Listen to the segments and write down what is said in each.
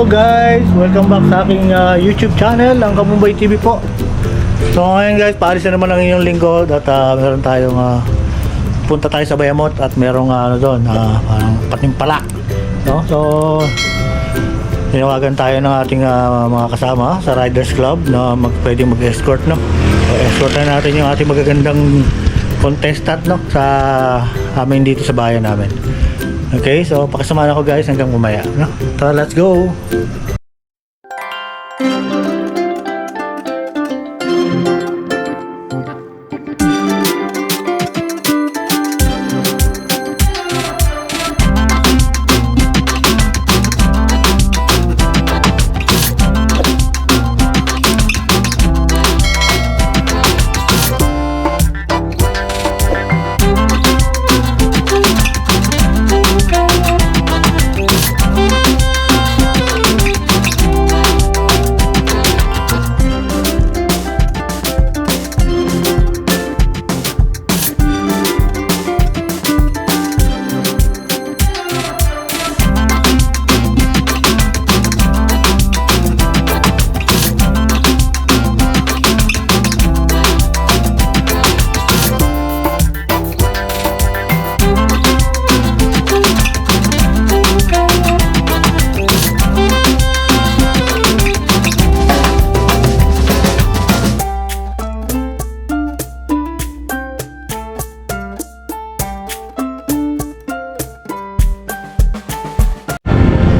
guys, welcome back sa aking YouTube channel, ang Kamumbay TV po. So ngayon guys, paalis na naman ang inyong lingkod at meron tayong punta tayo sa Bayamot at merong doon, parang patimpalak, no? So tinawagan tayo ng ating mga kasama sa Riders Club na pwedeng mag-escort, no? So escort na natin yung ating magagandang contestant, no? Sa amin dito sa bayan namin. Okay, so pakisamahan ako guys hanggang umaya, no? Tara, let's go!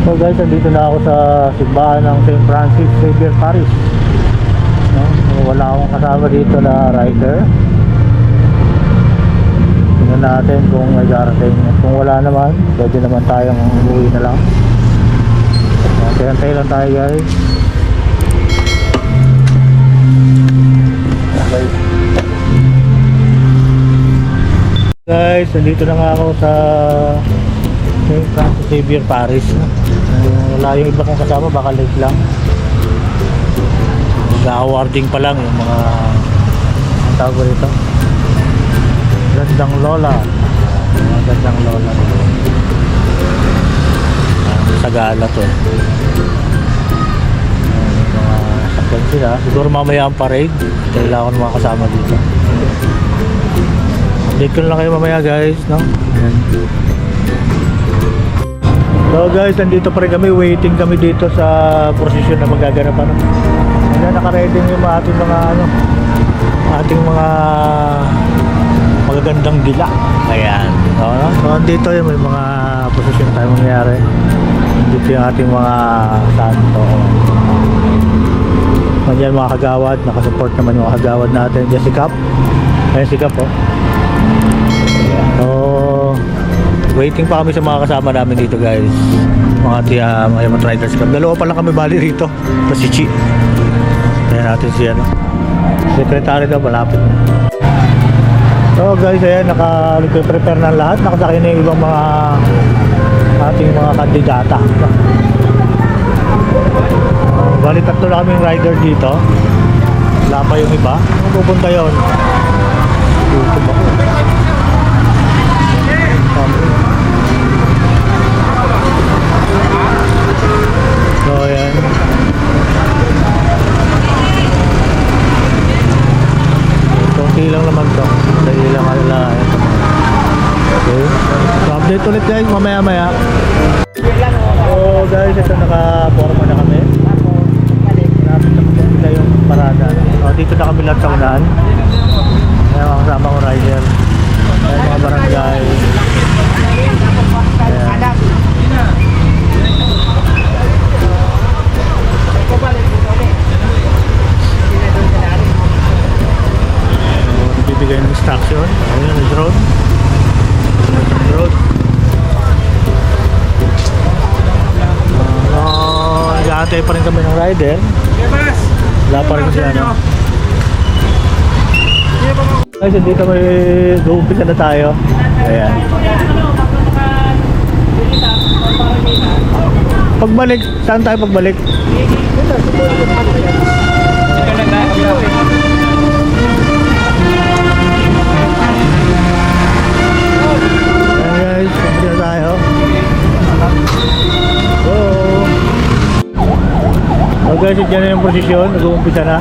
So guys, nandito na ako sa simbahan ng St. Francis Xavier Parish, no? So, wala akong kasama dito na rider. Tingnan natin kung may darating. Kung wala naman, pwede naman tayong umuwi na lang. Antay lang tayo guys. Okay. Guys, nandito na nga ako sa St. Francis Xavier Parish, no? Wala yung iba kong kasama, baka late lang. Nag-awarding pa lang yung mga ang tawag rito, gandang lola, mga gandang lola. Sa gala to, mga sakyan sila. Siguro mamaya ang parade, kailangan mga kasama dito. Update ko na lang kayo mamaya guys, no? Ayan. So guys, nandito pa rin kami, waiting kami dito sa prosesyon na magaganapan. Ayan, naka-ready yung ating mga ating mga magagandang dila. Ayan. So nandito yung may mga prosesyon tayo mangyayari. Dito yung ating mga santo. Ayan, mga kagawad, nakasupport naman yung mga kagawad natin. Diyan si Cap. Ayan si Cap, oh. So waiting pa kami sa mga kasama namin dito guys, mga Bayamot Riders Club. Dalawa pa lang kami bali rito, si Chi. Ayan natin siya, no? Secretary daw, malapit na. So guys, ayan, naka-prepare na lahat. Nakasakay na yung ibang mga ating mga kandidata, no? Bali tatlo na kaming rider dito. Wala pa yung iba. Ano pupunta yun? YouTube ako. So ayan, konti lang naman to, dahil lang alala. Okay, so update ulit guys mamaya maya. So guys, ito naka-forma na kami. Napit na magpapila yung parada. So dito na kami lahat sa unahan. Ayan, mga kasama ko rider. Ayan, mga barangay. Ayan. Bibigay ng instruction. Ayun, yung drone. Nag-aantay pa rin kami ng rider. Wala pa rin kasi ano. Guys, dito may go-umpisa na tayo. Ayan. Pagbalik, saan tayo pagbalik? Ayan guys, pagbalik na tayo. guys, dyan na yung posisyon. Nag-uumpisa na.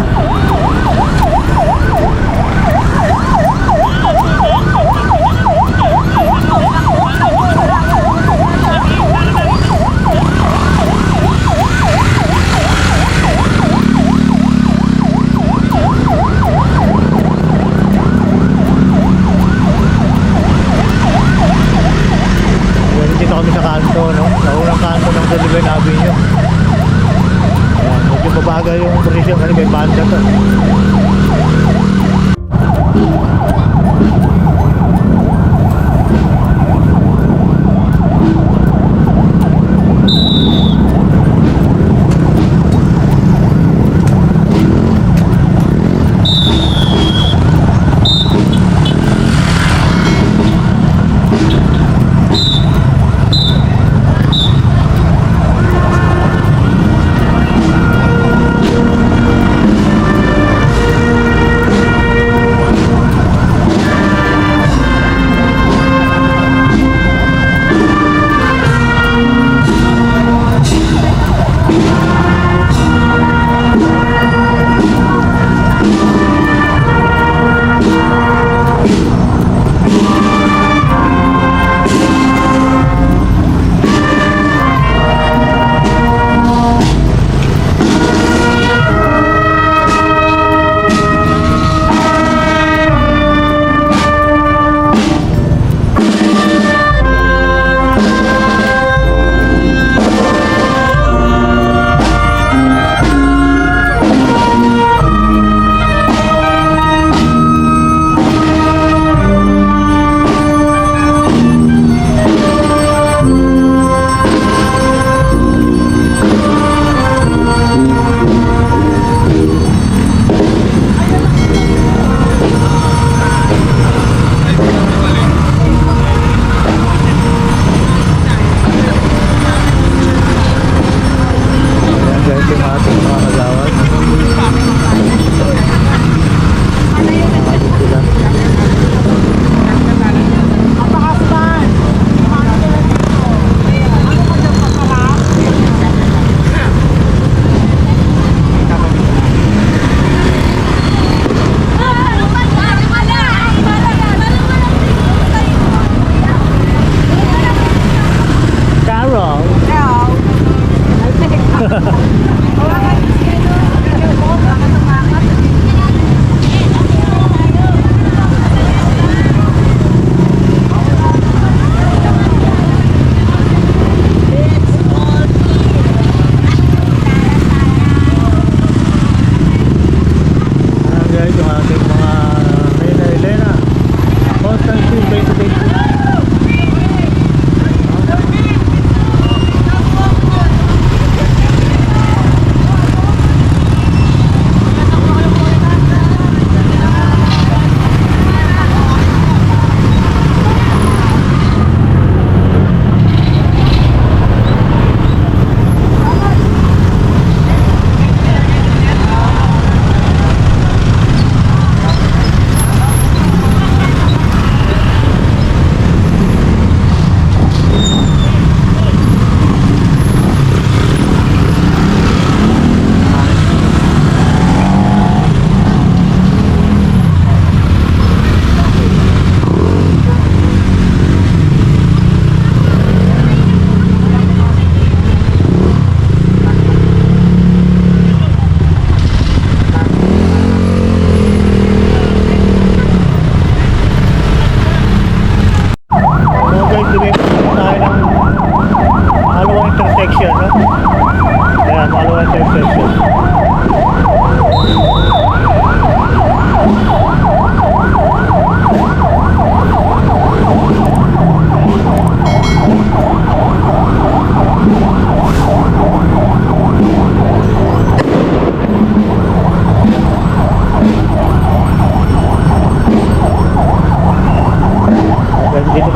Dito kami sa kanto, no? Sa unang kanto ng Sullivan Avenue. Ayan, medyo mabagal yung posisyon kasi may banda to.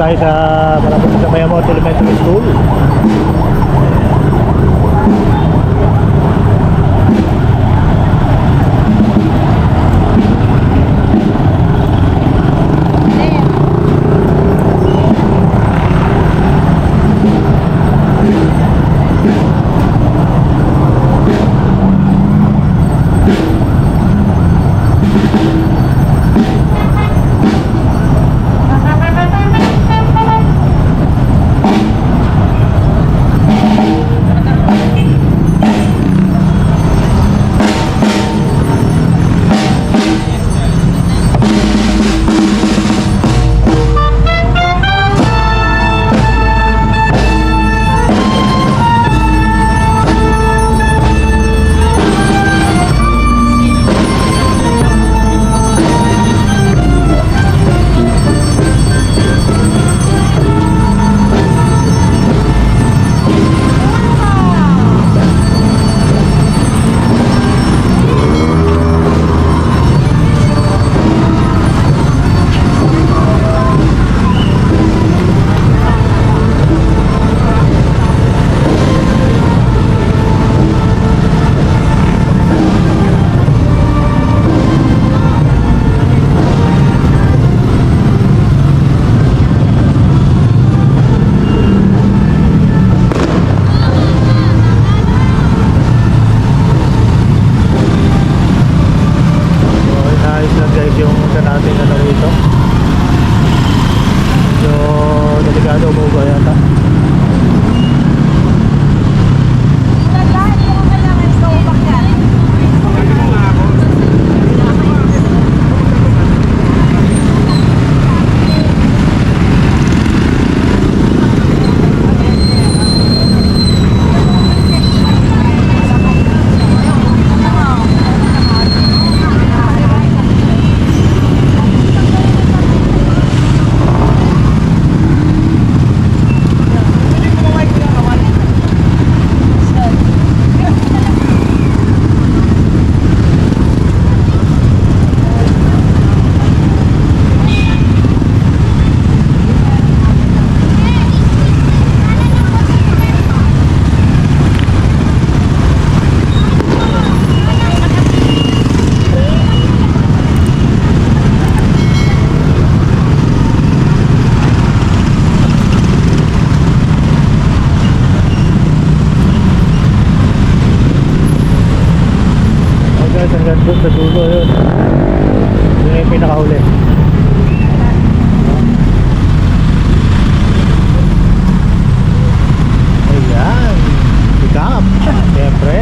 tayo sa malapit sa Mayamot Elementary School. masyado umuga yata. Hanggang doon sa dulo yun. Yun yung pinakahuli. Ayan, pick up. Siyempre.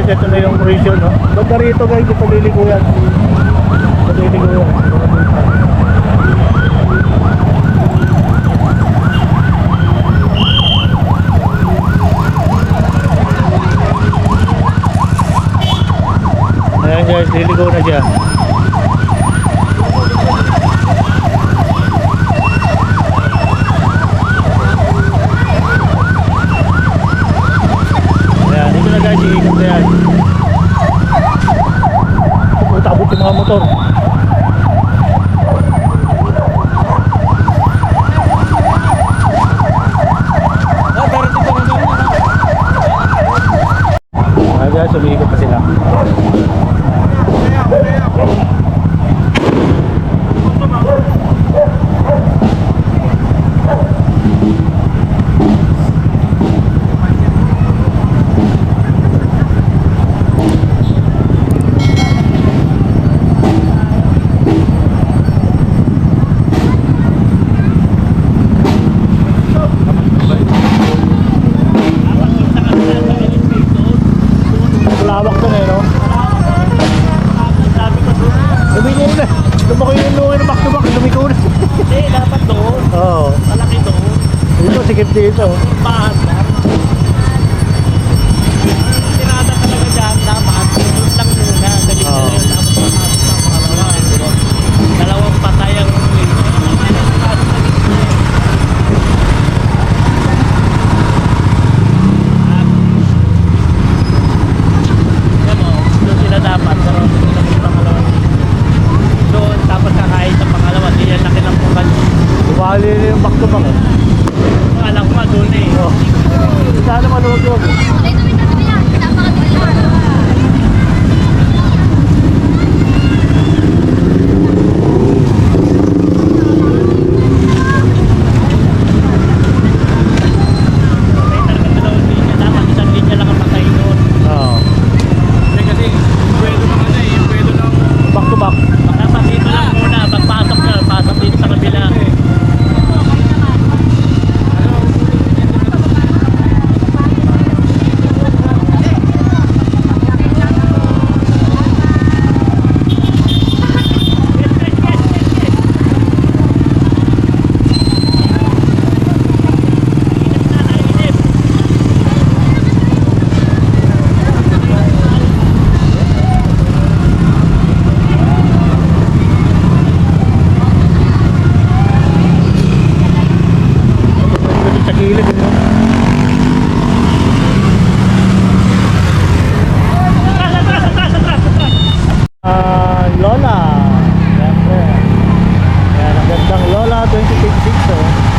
Ito na yung presyo, no? Banda rito guys, ito liligo yan. Ito liligo yan. Ayan guys, liligo na siya. Ayan, dito na guys, iikot na yan. Putabot yung mga motor. Ayan guys, umiikot pa sila. Lawak doon eh, no? Lumiko na. Lumako yung luwi ng back-to-back. Lumiko na. Hindi, dapat doon. Oo. Malaki doon. Dito, sikip dito. Pahat lang. Tirada talaga dyan, dapat. Doon lang muna. Galing na lang. Tapos makapit ng pangalawa. Dalawang patay ang doon sila dapat. Pero doon lang yung pangalawa. Doon, tapos kakain sa pangalawa. Hindi yan laki ng pungkal. Bumali na yung back-to-back eh. Alam ko nga doon eh. Oh. Sana maluwag-luwag. Dapat isang linya lang ang patay doon. Oo. Kasi pwede ng ano eh, pwede ng Back to back. Dapat dito lang muna, pagpasok na, pasok dito sa kabila. Sa gilid. Lola. Siyempre. Yan, ang gandang Lola 2026 oh.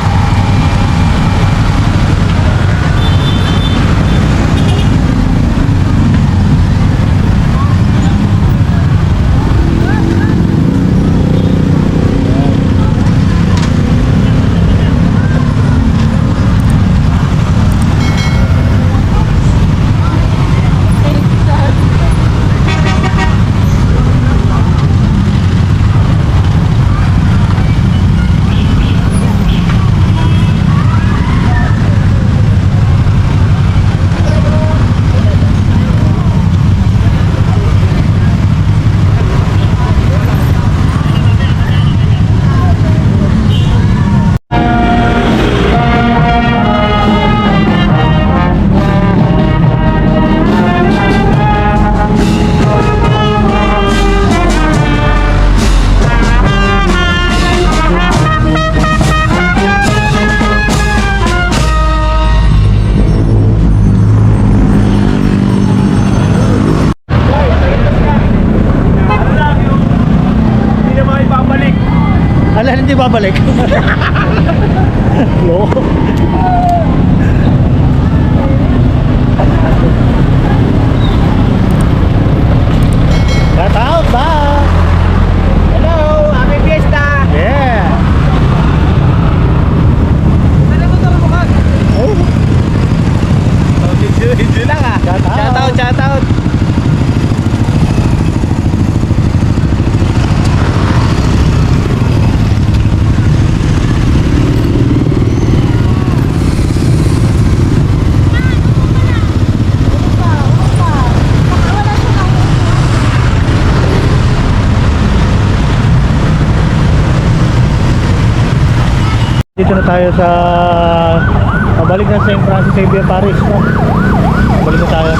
hindi na maipabalik. Ala, hindi babalik. Loko. Shout out back. Hello, happy fiesta! Yeah. Ano mo ito lumukad? Oh, Hindi lang ah. Shout out. Shout out, shout out. dito na tayo sa pabalik na St. Francis Xavier Parish, no? Balik na tayo.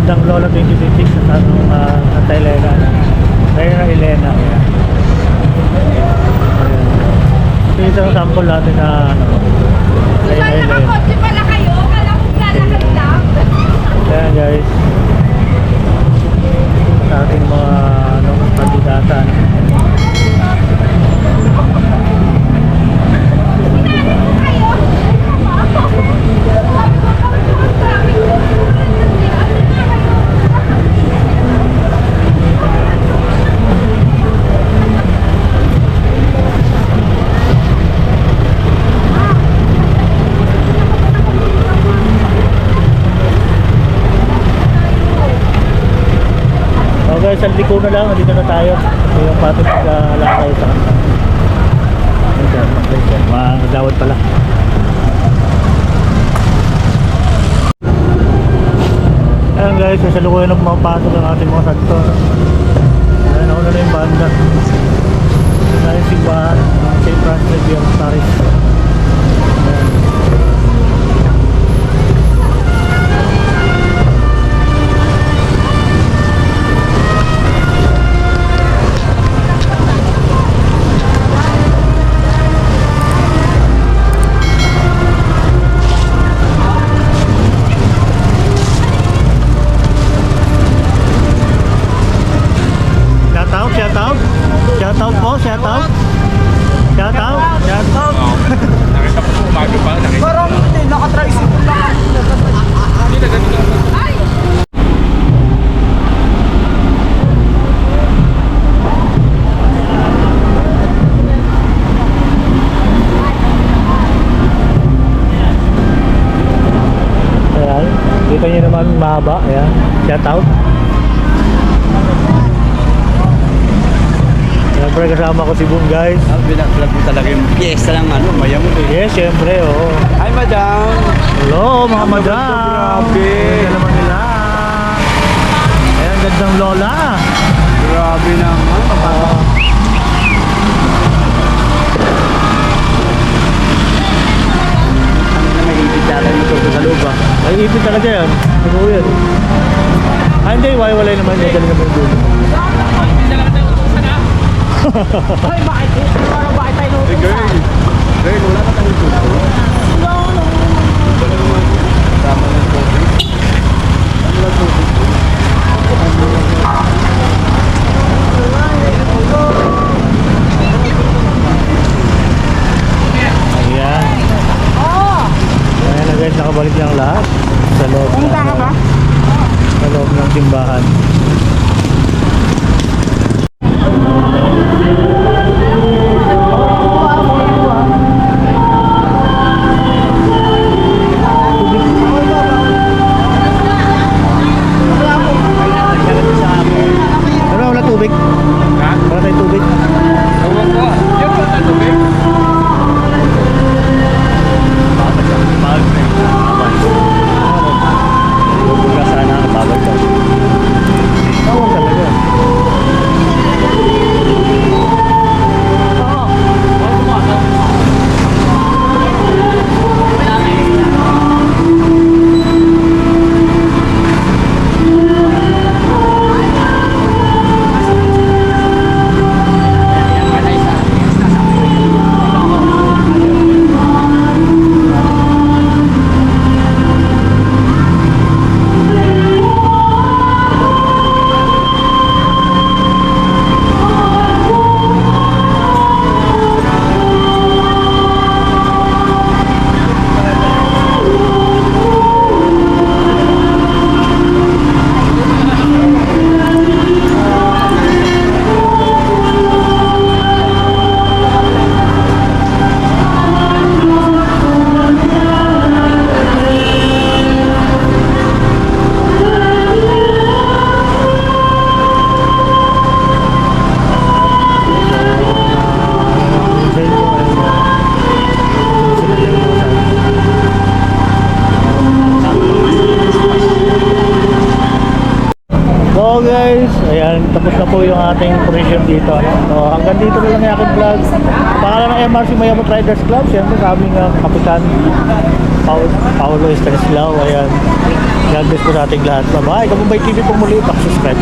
magandang Lola 2026 sa Santa Elena. Reyna Elena. Ayan. Ito yung sample natin na Reyna Kaya Elena. nakakotse pala kayo, kala ko lalakad lang. Ayan guys. Sa ating mga kandidata. Okay, sa liko na lang, dito na tayo. Ito yung pating lakay sa kanta. Magawad pala. Ayan guys, sa lukuyan na pumapatog ang ating mga santo. Ayan, ako na yung banda. Ayan yung simbahan, St. Francis Xavier Paris. Ayan. Shout out po, shout out. Shout out. Shout out. Nakita po po, umaga pa. Nakita. Parang hindi, nakatricycle lang. Hindi na ganito lang. Ay! Ayan, kita nyo naman mahaba. Ayan, shout out. Siyempre kasama ko si Boom guys. Pinag-vlog mo talaga yung piyesta ng ano, mayamot eh. Yes, siyempre, oo. Hi, madam! Hello mga madam. Grabe. Ganda naman nila. Ayan, gandang lola. Grabe naman. Ano na may ibig datan mo sa loob ah. Ay, ipit talaga yan. Siguro yan. Ah, hindi, walay naman. May galing naman doon. Hoy, bakit? Parang bakit tayo Hey girl. Girl, wala ka tayong tuto. Wala naman. Tama ng tubig. Ano lang tubig ko? Ayan. Ayan na guys, nakabalik lang lahat. Sa loob sa loob ng simbahan. Ano, wala tubig? Ha? Wala tayong tubig? Ewan ko ah. Yan wala tayong tubig. Babad ka. Babad ka. Babad. Bubog ka sana. Babad ka. Tawag talaga. So guys, ayan, tapos na po yung ating operation dito. Ano? So, hanggang dito na lang yung aking vlog. Pangalan ng MRC Mayamot Riders Club. Siyempre sa aming kapitan Paulo Estanislao. Ayan. God bless po sa ating lahat. Bye-bye. Kamumbay TV po muli. Subscribe.